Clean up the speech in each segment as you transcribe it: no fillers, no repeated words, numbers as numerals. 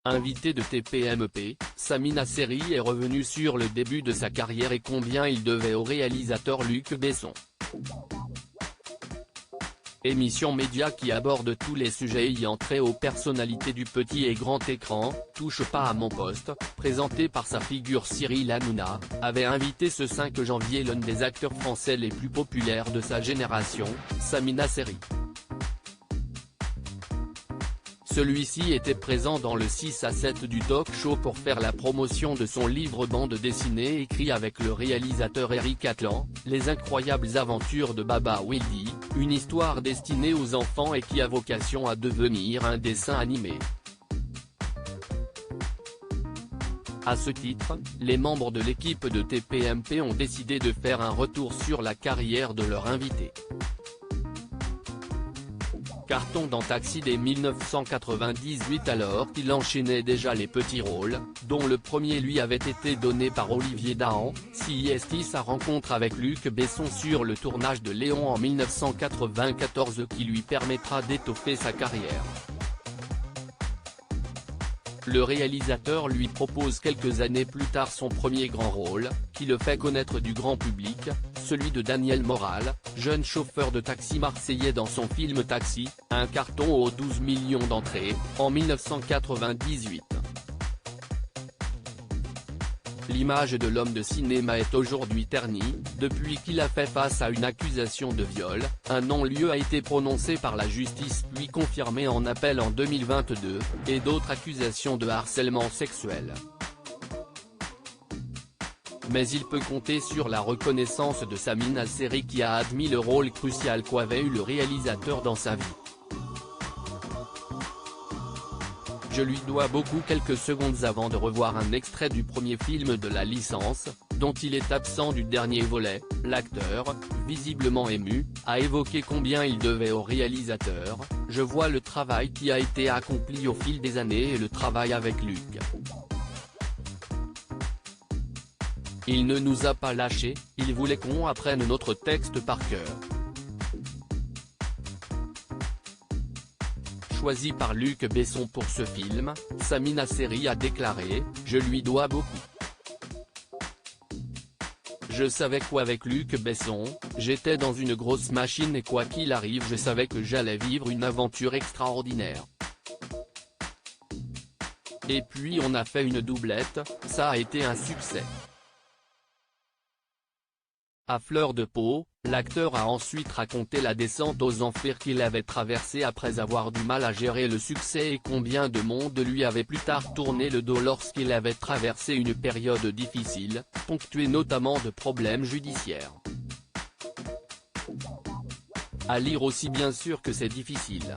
Invité de TPMP, Samina Seri est revenu sur le début de sa carrière et combien il devait au réalisateur Luc Besson. Émission média qui aborde tous les sujets ayant trait aux personnalités du petit et grand écran, Touche pas à mon poste, présenté par sa figure Cyril Hanouna, avait invité ce 5 janvier l'un des acteurs français les plus populaires de sa génération, Samina Seri. Celui-ci était présent dans le 6 à 7 du talk show pour faire la promotion de son livre bande dessinée écrit avec le réalisateur Eric Atlan, Les incroyables aventures de Baba Wildy, une histoire destinée aux enfants et qui a vocation à devenir un dessin animé. À ce titre, les membres de l'équipe de TPMP ont décidé de faire un retour sur la carrière de leur invité. Carton dans Taxi dès 1998 alors qu'il enchaînait déjà les petits rôles, dont le premier lui avait été donné par Olivier Dahan, CIST sa rencontre avec Luc Besson sur le tournage de Léon en 1994 qui lui permettra d'étoffer sa carrière. Le réalisateur lui propose quelques années plus tard son premier grand rôle, qui le fait connaître du grand public, celui de Daniel Moral, jeune chauffeur de taxi marseillais dans son film Taxi, un carton aux 12 millions d'entrées, en 1998. L'image de l'homme de cinéma est aujourd'hui ternie, depuis qu'il a fait face à une accusation de viol, un non-lieu a été prononcé par la justice puis confirmé en appel en 2022, et d'autres accusations de harcèlement sexuel. Mais il peut compter sur la reconnaissance de Samina Seri qui a admis le rôle crucial qu'avait eu le réalisateur dans sa vie. Je lui dois beaucoup. Quelques secondes avant de revoir un extrait du premier film de la licence, dont il est absent du dernier volet, l'acteur, visiblement ému, a évoqué combien il devait au réalisateur. Je vois le travail qui a été accompli au fil des années et le travail avec Luc. Il ne nous a pas lâchés, il voulait qu'on apprenne notre texte par cœur. Choisi par Luc Besson pour ce film, Samina Seri a déclaré « Je lui dois beaucoup. Je savais qu'avec Luc Besson, j'étais dans une grosse machine et quoi qu'il arrive je savais que j'allais vivre une aventure extraordinaire. Et puis on a fait une doublette, ça a été un succès. » À fleur de peau, l'acteur a ensuite raconté la descente aux enfers qu'il avait traversée après avoir du mal à gérer le succès et combien de monde lui avait plus tard tourné le dos lorsqu'il avait traversé une période difficile, ponctuée notamment de problèmes judiciaires. À lire aussi bien sûr que c'est difficile.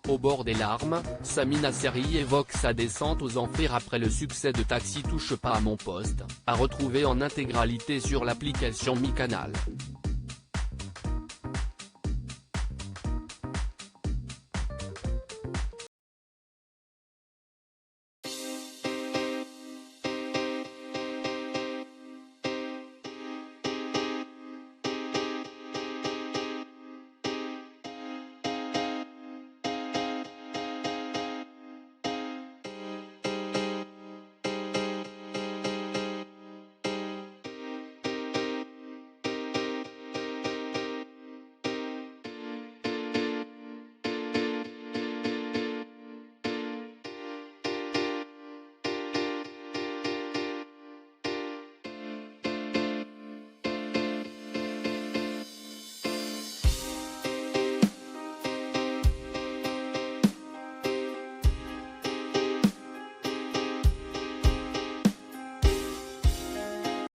Au bord des larmes, Samina Seri évoque sa descente aux enfers après le succès de Taxi Touche pas à mon poste, à retrouver en intégralité sur l'application Mi Canal.